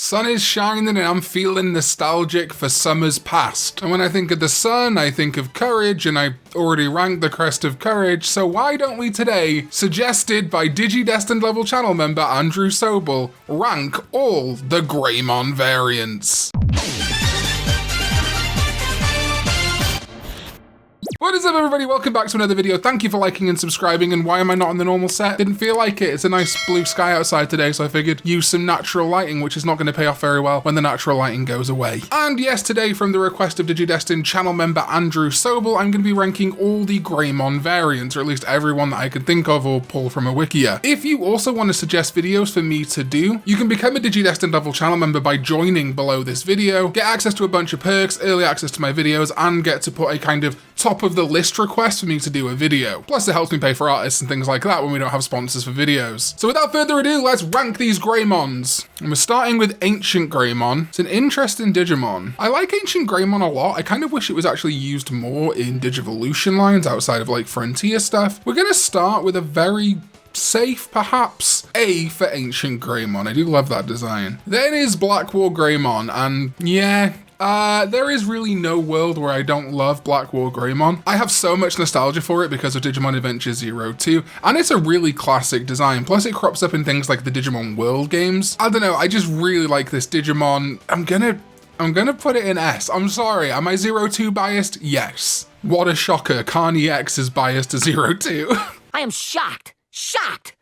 Sun is shining and I'm feeling nostalgic for summers past. And when I think of the sun, I think of courage, and I already ranked the crest of courage, so why don't we today, suggested by Digidestined level channel member Andrew Soble, rank all the Greymon variants. What is up, everybody? Welcome back to another video. Thank you for liking and subscribing. And why am I not on the normal set? Didn't feel like it. It's a nice blue sky outside today, so I figured use some natural lighting, which is not going to pay off very well when the natural lighting goes away. And yes, today, from the request of Digidestined channel member Andrew Soble, I'm going to be ranking all the Greymon variants, or at least everyone that I can think of or pull from a wikia. If you also want to suggest videos for me to do, you can become a Digidestined level channel member by joining below this video, get access to a bunch of perks, early access to my videos, and get to put a kind of top of the list request for me to do a video. Plus it helps me pay for artists and things like that when we don't have sponsors for videos. So without further ado, let's rank these Greymons. And we're starting with Ancient Greymon. It's an interesting Digimon. I like Ancient Greymon a lot. I kind of wish it was actually used more in Digivolution lines outside of like Frontier stuff. We're gonna start with a very safe, perhaps, A for Ancient Greymon. I do love that design. Then is Blackwall Greymon, and yeah, there is really no world where I don't love Blackwall Greymon. I have so much nostalgia for it because of Digimon Adventure 02, and it's a really classic design. Plus it crops up in things like the Digimon World games. I don't know, I just really like this Digimon. I'm gonna put it in S. I'm sorry, am I 02 biased? Yes. What a shocker, Karn EX is biased to 02. I am shocked. Shocked!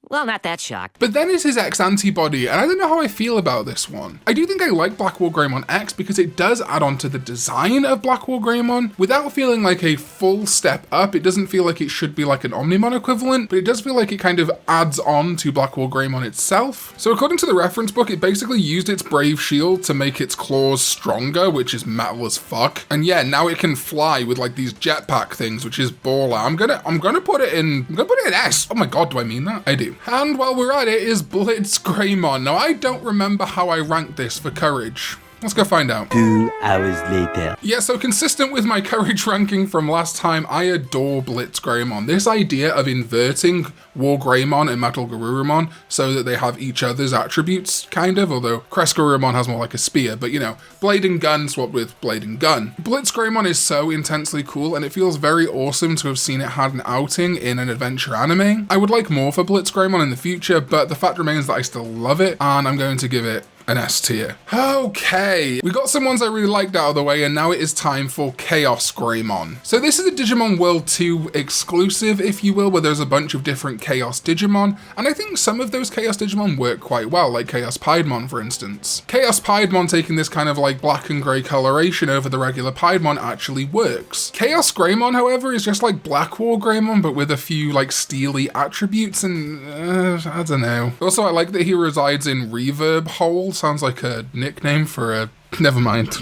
Well, not that shocked. But then is his X antibody, and I don't know how I feel about this one. I do think I like Blackwall Greymon X because it does add on to the design of Blackwall Greymon without feeling like a full step up. It doesn't feel like it should be like an Omnimon equivalent, but it does feel like it kind of adds on to Blackwall Greymon itself. So according to the reference book, it basically used its Brave Shield to make its claws stronger, which is metal as fuck. And yeah, now it can fly with like these jetpack things, which is baller. I'm gonna put it in S. Oh my god, do I mean that? I do. And while we're at it is Blitz Greymon. Now I don't remember how I ranked this for courage. Let's go find out. 2 hours later. Yeah, so consistent with my courage ranking from last time, I adore Blitz Greymon. This idea of inverting War Greymon and Metal Garurumon so that they have each other's attributes, kind of, although Crest Garurumon has more like a spear, but you know, blade and gun swapped with blade and gun. Blitz Greymon is so intensely cool, and it feels very awesome to have seen it had an outing in an adventure anime. I would like more for Blitz Greymon in the future, but the fact remains that I still love it, and I'm going to give it an S tier. Okay, we got some ones I really liked out of the way, and now it is time for Chaos Greymon. So this is a Digimon World 2 exclusive, if you will, where there's a bunch of different Chaos Digimon, and I think some of those Chaos Digimon work quite well, like Chaos Piedmon, for instance. Chaos Piedmon taking this kind of like black and grey coloration over the regular Piedmon actually works. Chaos Greymon, however, is just like Blackwall Greymon, but with a few like steely attributes, and I don't know. Also, I like that he resides in Reverb Hole. Sounds like a nickname for a... Never mind.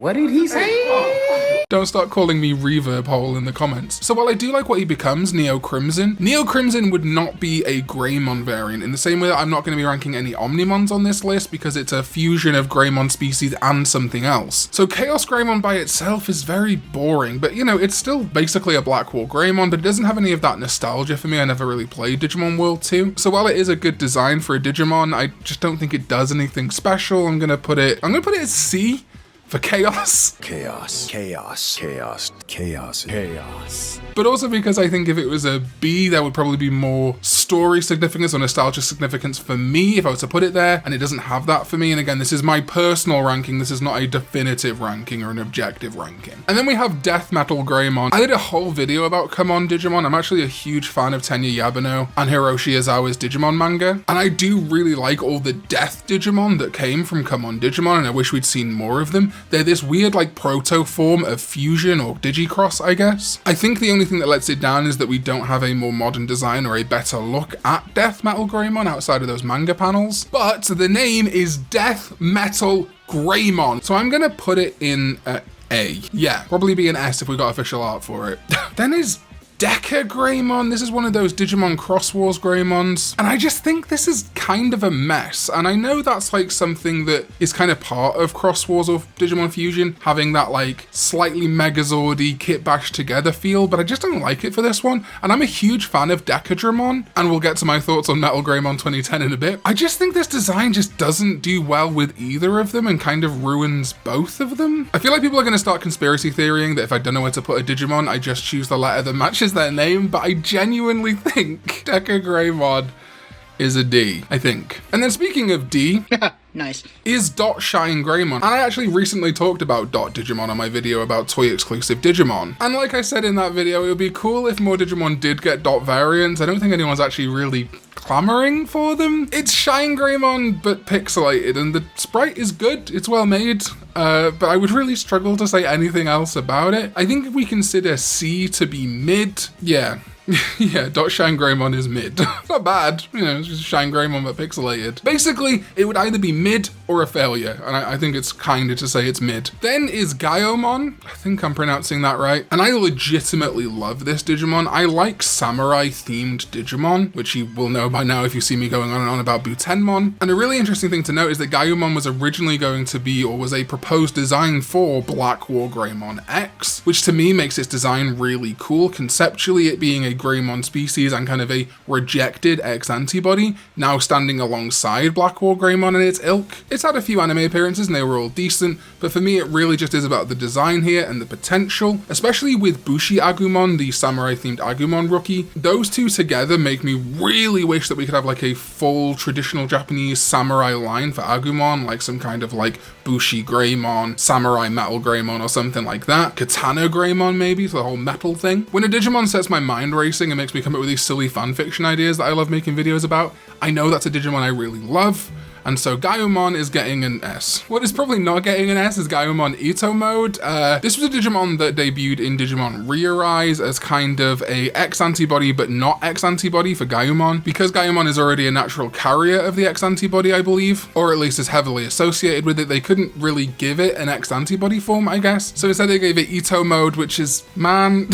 What did he say? Don't start calling me Reverb Hole in the comments. So while I do like what he becomes, Neo Crimson would not be a Greymon variant in the same way that I'm not going to be ranking any Omnimons on this list because it's a fusion of Greymon species and something else. So Chaos Greymon by itself is very boring, but you know, it's still basically a Blackwall Greymon, but it doesn't have any of that nostalgia for me. I never really played Digimon World 2. So while it is a good design for a Digimon, I just don't think it does anything special. I'm gonna put it as C for chaos. Chaos, chaos, chaos, chaos, chaos. But also because I think if it was a B, there would probably be more story significance or nostalgia significance for me if I was to put it there, and it doesn't have that for me. And again, this is my personal ranking. This is not a definitive ranking or an objective ranking. And then we have Death Metal Greymon. I did a whole video about Come On Digimon. I'm actually a huge fan of Tenya Yabano and Hiroshi Ozawa's Digimon manga, and I do really like all the Death Digimon that came from Come On Digimon, and I wish we'd seen more of them. They're this weird like proto form of fusion or digicross, I guess. I think the only thing that lets it down is that we don't have a more modern design or a better look at Death Metal Greymon outside of those manga panels. But the name is Death Metal Greymon, so I'm gonna put it in A. Yeah, probably be an S if we got official art for it. Then is Deca Greymon. This is one of those Digimon Cross Wars Greymons. And I just think this is kind of a mess. And I know that's like something that is kind of part of Cross Wars or Digimon Fusion, having that like slightly Megazord-y kit bashed together feel, but I just don't like it for this one. And I'm a huge fan of Decadramon, and we'll get to my thoughts on Metal Greymon 2010 in a bit. I just think this design just doesn't do well with either of them and kind of ruins both of them. I feel like people are going to start conspiracy theorying that if I don't know where to put a Digimon, I just choose the letter that matches their name, but I genuinely think Deca Greymon is a D, I think. And then speaking of D, nice, is Dot Shine Greymon. And I actually recently talked about Dot Digimon on my video about toy exclusive Digimon. And like I said in that video, it would be cool if more Digimon did get Dot variants. I don't think anyone's actually really clamoring for them. It's Shine Greymon, but pixelated, and the sprite is good, it's well made, but I would really struggle to say anything else about it. I think if we consider C to be mid, yeah. Yeah, Dot Shine Greymon is mid. Not bad, you know, it's just Shine Greymon but pixelated. Basically, it would either be mid or a failure, and I think it's kinder to say it's mid. Then is Gaiomon, I think I'm pronouncing that right, and I legitimately love this Digimon. I like samurai-themed Digimon, which you will know by now if you see me going on and on about Butenmon. And a really interesting thing to note is that Gaiomon was originally going to be, or was a proposed design for Black War Greymon X, which to me makes its design really cool. Conceptually, it being a Greymon species and kind of a rejected X antibody, now standing alongside Black War Greymon and its ilk. It's had a few anime appearances and they were all decent, but for me it really just is about the design here and the potential, especially with Bushi Agumon, the samurai-themed Agumon rookie. Those two together make me really wish that we could have like a full traditional Japanese samurai line for Agumon, like some kind of like Bushi Greymon, Samurai Metal Greymon or something like that. Katana Greymon maybe, so the whole metal thing. When a Digimon sets my mind racing and makes me come up with these silly fanfiction ideas that I love making videos about, I know that's a Digimon I really love. And so Gaiomon is getting an S. What is probably not getting an S is Gaiomon Ito Mode. This was a Digimon that debuted in Digimon Eirias as kind of a X antibody but not X antibody for Gaiomon. Because Gaiomon is already a natural carrier of the X antibody, I believe, or at least is heavily associated with it, they couldn't really give it an X antibody form, I guess. So instead they gave it Ito Mode, which is, man...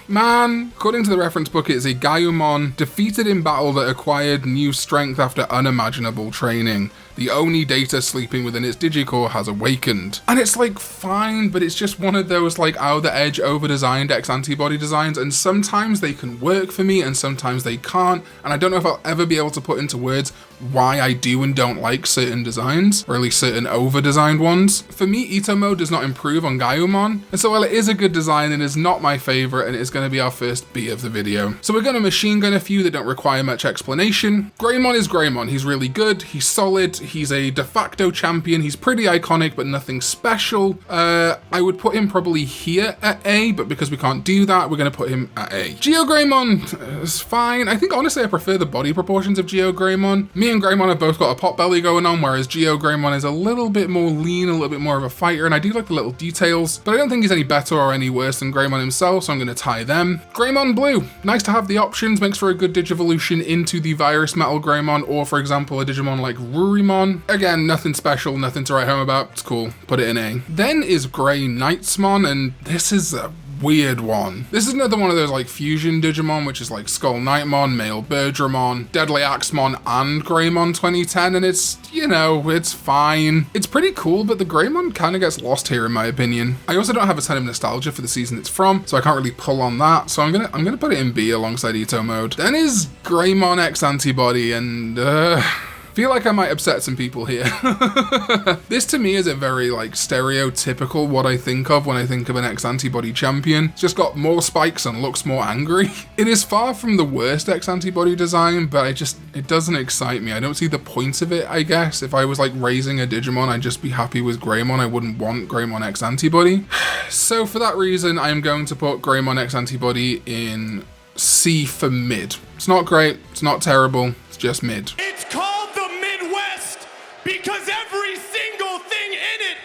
Man, according to the reference book, it is a Gaiomon defeated in battle that acquired new strength after unimaginable training. The Oni data sleeping within its Digicore has awakened. And it's like fine, but it's just one of those like out the edge over-designed X-antibody designs, and sometimes they can work for me and sometimes they can't, and I don't know if I'll ever be able to put into words why I do and don't like certain designs, or at least certain over-designed ones. For me, Ito Mode does not improve on Gaiomon, and so while it is a good design, it is not my favorite, and it is going to be our first B of the video. So we're going to machine gun a few that don't require much explanation. Greymon is Greymon. He's really good, he's solid, he's a de facto champion, he's pretty iconic but nothing special. I would put him probably here at A, but because we can't do that, we're going to put him at A. Geo Greymon is fine. I think honestly I prefer the body proportions of Geo Greymon. Me and Greymon have both got a pot belly going on, whereas Geo Greymon is a little bit more lean, a little bit more of a fighter, and I do like the little details, but I don't think he's any better or any worse than Greymon himself, so I'm going to tie them. Greymon Blue, nice to have the options, makes for a good Digivolution into the Virus Metal Greymon, or for example a Digimon like Rurimon. Again, nothing special, nothing to write home about, it's cool, put it in A. Then is Grey Knightsmon, and this is a weird one. This is another one of those like fusion Digimon, which is like Skull Knightmon, Male Birdramon, Deadly Axemon, and Greymon 2010, and it's, you know, it's fine. It's pretty cool, but the Greymon kind of gets lost here in my opinion. I also don't have a ton of nostalgia for the season it's from, so I can't really pull on that, so I'm gonna put it in B alongside Ito Mode. Then is Greymon X Antibody, and feel like I might upset some people here. This to me is a very like stereotypical what I think of when I think of an X-antibody champion. It's just got more spikes and looks more angry. It is far from the worst X-antibody design, but it doesn't excite me. I don't see the point of it, I guess. If I was like raising a Digimon, I'd just be happy with Greymon. I wouldn't want Greymon X-antibody. So for that reason, I am going to put Greymon X-antibody in C for mid. It's not great, it's not terrible, it's just mid. It's called the Midwest because every single thing in it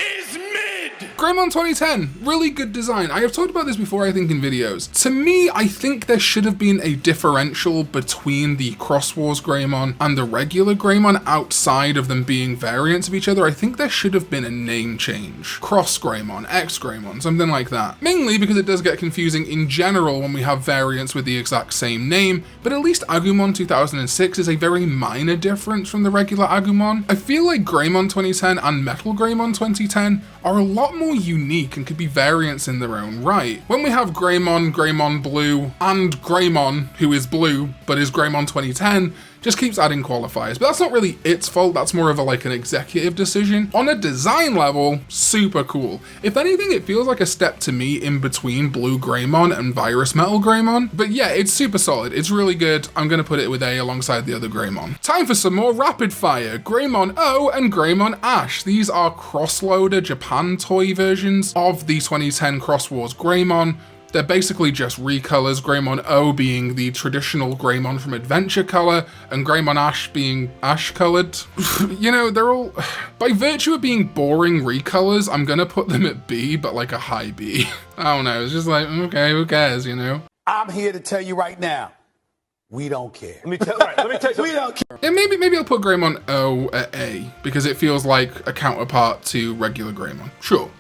is mid. Greymon 2010, really good design. I have talked about this before, I think, in videos. To me, I think there should have been a differential between the Cross Wars Greymon and the regular Greymon outside of them being variants of each other. I think there should have been a name change. Cross Greymon, X Greymon, something like that. Mainly because it does get confusing in general when we have variants with the exact same name, but at least Agumon 2006 is a very minor difference from the regular Agumon. I feel like Greymon 2010 and Metal Greymon 2010 are a lot more unique and could be variants in their own right. When we have Greymon, Greymon Blue, and Greymon, who is blue, but is Greymon 2010, just keeps adding qualifiers, but that's not really its fault. That's more of an executive decision. On a design level, super cool. If anything, it feels like a step to me in between Blue Greymon and Virus Metal Greymon, but yeah, it's super solid. It's really good. I'm gonna put it with A alongside the other Greymon. Time for some more rapid fire. Greymon O and Greymon Ash. These are cross-loader Japan toy versions of the 2010 Cross Wars Greymon. They're basically just recolors, Greymon O being the traditional Greymon from Adventure color, and Greymon Ash being ash colored. You know, they're all, by virtue of being boring recolors, I'm gonna put them at B, but like a high B. I don't know, it's just like, okay, who cares, you know? I'm here to tell you right now, we don't care. Let me tell you We don't care. And maybe I'll put Greymon O at A, because it feels like a counterpart to regular Greymon. Sure.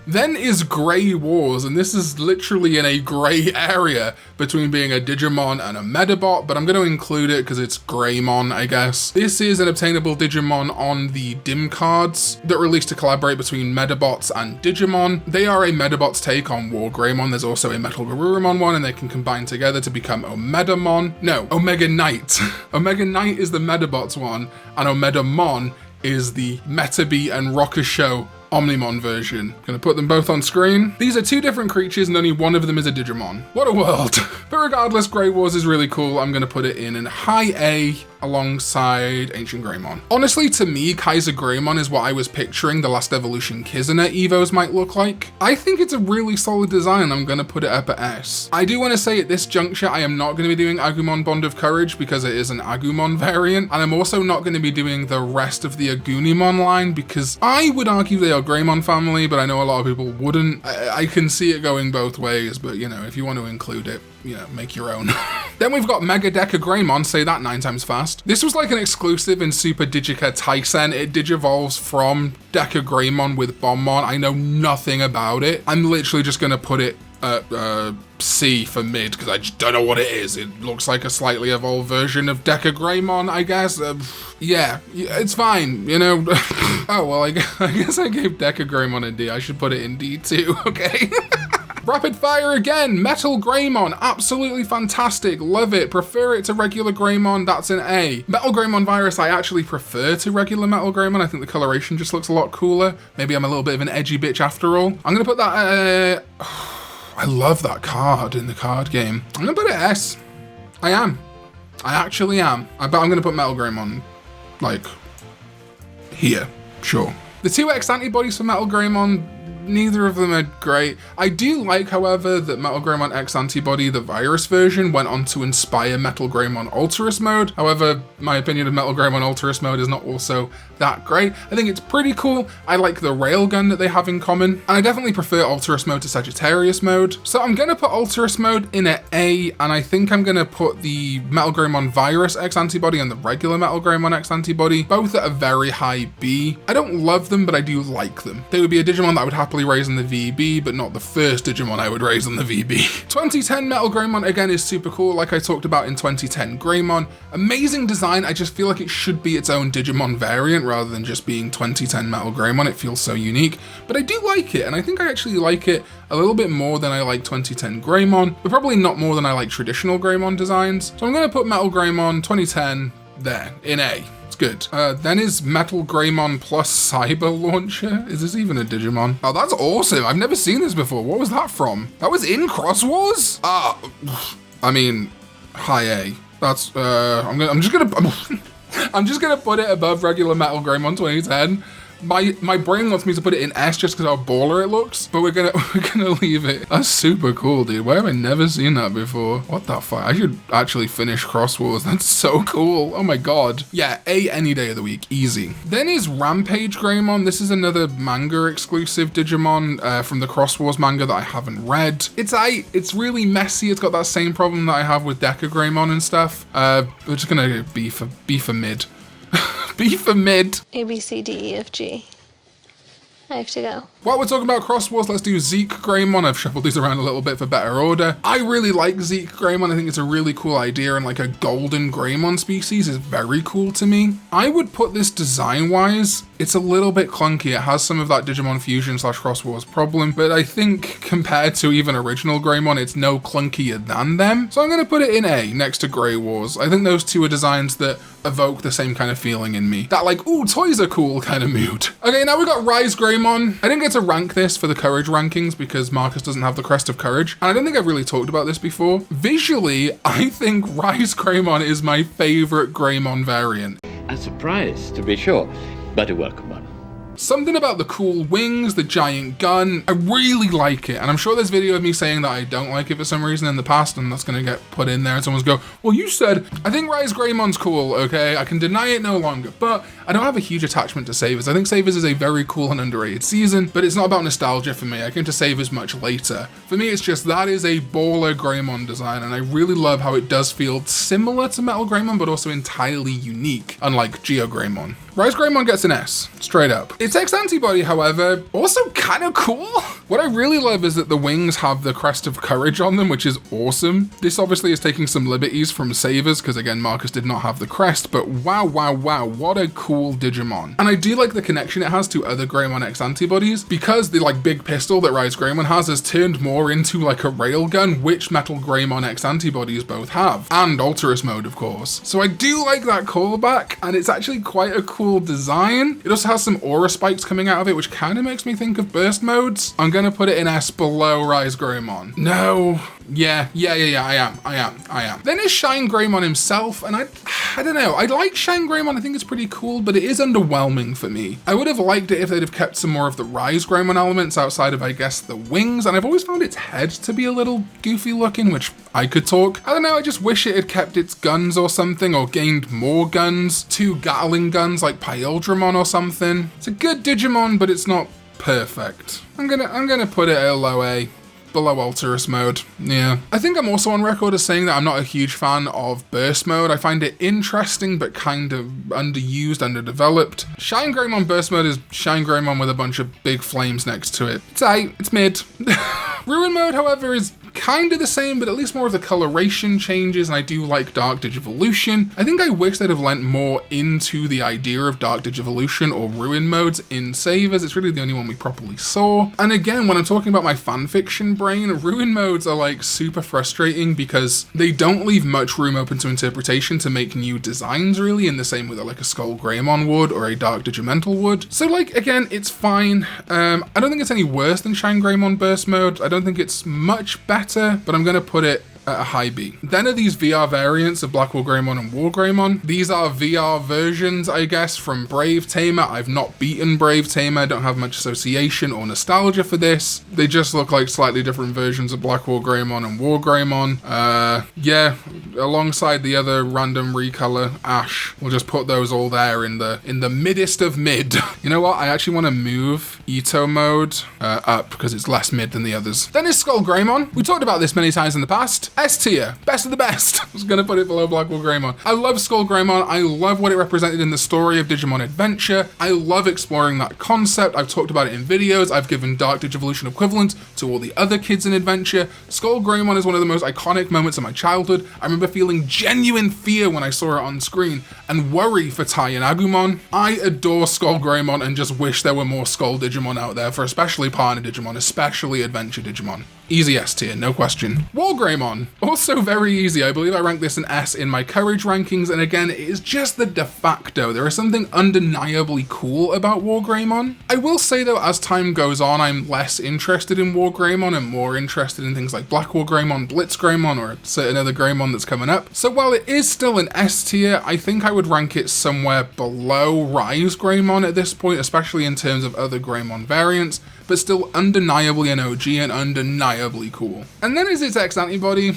Then is Grey Wars, and this is literally in a gray area between being a Digimon and a Medabot, but I'm going to include it because it's Greymon, I guess. This is an obtainable Digimon on the DIM cards that released to collaborate between Medabots and Digimon. They are a Medabot's take on War Greymon. There's also a Metal Garurumon one, and they can combine together to become Omedamon. No, Omega Knight. Omega Knight is the Medabots one, and Omedamon is the Metabee and Rokusho Omnimon version. Gonna put them both on screen. These are two different creatures and only one of them is a Digimon. What a world. But regardless, Grey Wars is really cool. I'm gonna put it in an high A alongside Ancient Greymon. Honestly, to me, Kaiser Greymon is what I was picturing the Last Evolution Kizuna Evos might look like. I think it's a really solid design. I'm gonna put it up at S. I do wanna say at this juncture, I am not gonna be doing Agumon Bond of Courage because it is an Agumon variant. And I'm also not gonna be doing the rest of the Agunimon line because I would argue they are Greymon family, but I know a lot of people wouldn't. I can see it going both ways, but you know, if you want to include it, you know, make your own. Then we've got Mega Deca Greymon, say that 9 times fast. This was like an exclusive in Super Digica Tyson. It digivolves from Deca Greymon with Bombmon. I know nothing about it. I'm literally just gonna put it at C for mid because I just don't know what it is. It looks like a slightly evolved version of Deca Greymon, I guess. Yeah, it's fine, you know. Oh, well, I guess I gave Deca Greymon a D. I should put it in D too, okay? Rapid fire again, Metal Greymon, absolutely fantastic, love it, prefer it to regular Greymon, that's an A. Metal Greymon Virus I actually prefer to regular Metal Greymon, I think the coloration just looks a lot cooler. Maybe I'm a little bit of an edgy bitch after all. I'm gonna put that, I love that card in the card game. I'm gonna put it S. I actually am. But I'm gonna put Metal Greymon, like, here, sure. The 2X antibodies for Metal Greymon, neither of them are great. I do like, however, that Metal Greymon X Antibody, the virus version, went on to inspire Metal Greymon Ultras mode. However, my opinion of Metal Greymon Ultras mode is not also that great. I think it's pretty cool. I like the railgun that they have in common, and I definitely prefer Ultras mode to Sagittarius mode. So I'm gonna put Ultras mode in at A, and I think I'm gonna put the Metal Greymon Virus X Antibody and the regular Metal Greymon X Antibody, both at a very high B. I don't love them, but I do like them. They would be a Digimon that I would happily raise on the VB, but not the first Digimon I would raise on the VB. 2010 Metal Greymon, again, is super cool, like I talked about in 2010 Greymon. Amazing design, I just feel like it should be its own Digimon variant rather than just being 2010 Metal Greymon. It feels so unique, but I do like it, and I think I actually like it a little bit more than I like 2010 Greymon, but probably not more than I like traditional Greymon designs. So I'm gonna put Metal Greymon 2010 there, in A. Good. Then is Metal Greymon plus Cyber Launcher. Is this even a Digimon? Oh, that's awesome. I've never seen this before. What was that from? That was in Cross Wars? I mean, high A. That's, I'm just gonna put it above regular Metal Greymon 2010 My brain wants me to put it in S just because how baller it looks, but we're gonna leave it. That's super cool, dude. Why have I never seen that before? What the fuck? I should actually finish Cross Wars. That's so cool. Oh my god. Yeah, A any day of the week, easy. Then is Rampage Greymon. This is another manga exclusive Digimon from the Cross Wars manga that I haven't read. It's really messy. It's got that same problem that I have with Deca Greymon and stuff. We're just gonna go B for mid. B for mid. A, B, C, D, E, F, G. I have to go. While we're talking about Cross Wars, let's do Zeke Greymon. I've shuffled these around a little bit for better order. I really like Zeke Greymon. I think it's a really cool idea, and like a golden Greymon species is very cool to me. I would put this design-wise, it's a little bit clunky. It has some of that Digimon Fusion / Cross Wars problem, but I think compared to even original Greymon, it's no clunkier than them. So I'm gonna put it in A next to Grey Wars. I think those two are designs that evoke the same kind of feeling in me. That like, ooh, toys are cool kind of mood. Okay, now we got Rise Greymon. I didn't get to rank this for the courage rankings because Marcus doesn't have the crest of courage. And I don't think I've really talked about this before. Visually, I think Rise Greymon is my favorite Greymon variant. A surprise, to be sure, but a welcome one. Something about the cool wings, the giant gun, I really like it. And I'm sure there's video of me saying that I don't like it for some reason in the past, and that's gonna get put in there and someone's go, well, you said, I think Rise Greymon's cool, okay? I can deny it no longer, but I don't have a huge attachment to Savers. I think Savers is a very cool and underrated season, but it's not about nostalgia for me. I came to Savers much later. For me, it's just that is a baller Greymon design, and I really love how it does feel similar to Metal Greymon, but also entirely unique, unlike Geo Greymon. Rise Greymon gets an S, straight up. Its X antibody, however, also kind of cool. What I really love is that the wings have the crest of courage on them, which is awesome. This obviously is taking some liberties from Savers, because again, Marcus did not have the crest, but wow, what a cool Digimon. And I do like the connection it has to other Greymon X antibodies, because the like big pistol that Rise Greymon has turned more into like a railgun, which Metal Greymon X antibodies both have, and Alterous mode, of course. So I do like that callback, and it's actually quite a cool design. It also has some aura spikes coming out of it, which kind of makes me think of burst modes. I'm gonna put it in S below Rise Greymon. No. Yeah, I am. Then is Shine Greymon himself, and I don't know, I like Shine Greymon, I think it's pretty cool, but it is underwhelming for me. I would have liked it if they'd have kept some more of the Rise Greymon elements outside of, I guess, the wings, and I've always found its head to be a little goofy looking, which I could talk. I don't know, I just wish it had kept its guns or something, or gained more guns, 2 Gatling guns like Pyldramon or something. It's a good Digimon, but it's not perfect. I'm gonna put it at a low A. Below Alterous mode, yeah. I think I'm also on record as saying that I'm not a huge fan of burst mode. I find it interesting, but kind of underused, underdeveloped. Shine Greymon burst mode is Shine Greymon with a bunch of big flames next to it. It's A, it's mid. Ruin mode, however, is kind of the same, but at least more of the coloration changes, and I do like Dark Digivolution. I think I wish they'd have lent more into the idea of Dark Digivolution or Ruin modes in Savers. It's really the only one we properly saw. And again, when I'm talking about my fanfiction brain, Ruin modes are like super frustrating because they don't leave much room open to interpretation to make new designs, really, in the same way that like a Skull Greymon would or a Dark Digimental would. So like, again, it's fine. I don't think it's any worse than Shine Greymon burst mode. I don't think it's much better, but I'm gonna put it at a high B. Then are these VR variants of Blackwall Greymon and War Greymon. These are VR versions, I guess, from Brave Tamer. I've not beaten Brave Tamer, don't have much association or nostalgia for this. They just look like slightly different versions of Blackwall Greymon and War Greymon. Yeah, alongside the other random recolor Ash. We'll just put those all there in the middest of mid. You know what? I actually want to move Ito mode up because it's less mid than the others. Then is Skull Greymon. We talked about this many times in the past. S tier, best of the best. I was gonna put it below Blackwall Greymon. I love Skull Greymon. I love what it represented in the story of Digimon Adventure. I love exploring that concept. I've talked about it in videos. I've given Dark Digivolution equivalent to all the other kids in Adventure. Skull Greymon is one of the most iconic moments of my childhood. I remember feeling genuine fear when I saw it on screen and worry for Tai and Agumon. I adore Skull Greymon and just wish there were more Skull Digimon out there for especially Partner Digimon, especially Adventure Digimon. Easy S tier, no question. War Greymon. Greymon. Also very easy, I believe I ranked this an S in my courage rankings, and again, it is just the de facto. There is something undeniably cool about War Greymon. I will say though, as time goes on, I'm less interested in War Greymon and more interested in things like Black War Greymon, Blitz Greymon, or a certain other Greymon that's coming up. So while it is still an S tier, I think I would rank it somewhere below Rise Greymon at this point, especially in terms of other Greymon variants, but still undeniably an OG and undeniably cool. And then is its X antibody.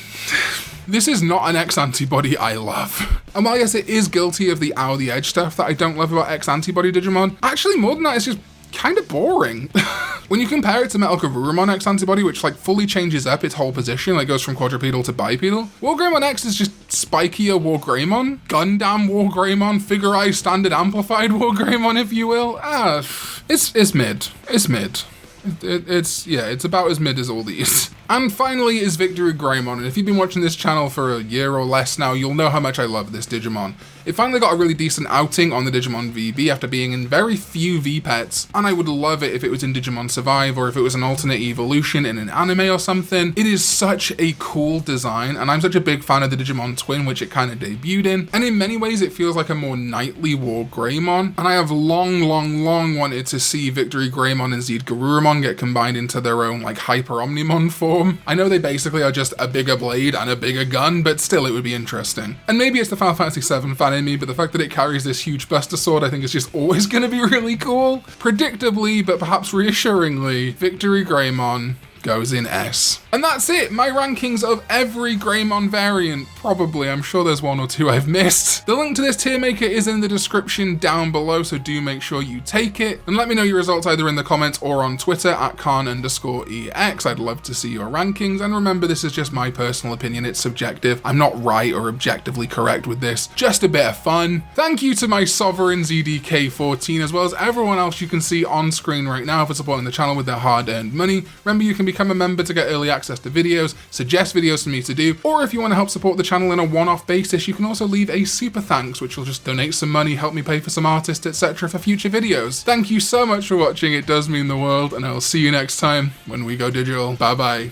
This is not an X antibody I love. And while yes, it is guilty of the ow the edge stuff that I don't love about X antibody Digimon, actually more than that, it's just kind of boring. When you compare it to Metal Garurumon X antibody, which like fully changes up its whole position, like goes from quadrupedal to bipedal, War Greymon X is just spikier War Greymon, Gundam War Greymon, figurized standard amplified War Greymon, if you will. It's mid. It's mid. It's about as mid as all these. And finally is Victory Greymon, and if you've been watching this channel for a year or less now, you'll know how much I love this Digimon. It finally got a really decent outing on the Digimon VB after being in very few VPETs, and I would love it if it was in Digimon Survive or if it was an alternate evolution in an anime or something. It is such a cool design, and I'm such a big fan of the Digimon Twin, which it kind of debuted in, and in many ways it feels like a more knightly War Greymon, and I have long wanted to see Victory Greymon and Zed Garurumon get combined into their own like Hyper Omnimon form. I know they basically are just a bigger blade and a bigger gun, but still it would be interesting. And maybe it's the Final Fantasy VII fan in me, but the fact that it carries this huge Buster Sword I think is just always going to be really cool. Predictably, but perhaps reassuringly, Victory Greymon goes in S. And that's it, my rankings of every Greymon variant. Probably, I'm sure there's one or two I've missed. The link to this tier maker is in the description down below, so do make sure you take it. And let me know your results either in the comments or on Twitter at Karn_EX. I'd love to see your rankings. And remember, this is just my personal opinion, it's subjective. I'm not right or objectively correct with this, just a bit of fun. Thank you to my sovereign ZDK14, as well as everyone else you can see on screen right now for supporting the channel with their hard-earned money. Remember, you can become a member to get early access to videos, suggest videos for me to do, or if you want to help support the channel in a one-off basis, you can also leave a super thanks, which will just donate some money, help me pay for some artists, etc. for future videos. Thank you so much for watching, it does mean the world, and I'll see you next time when we go digital. Bye bye.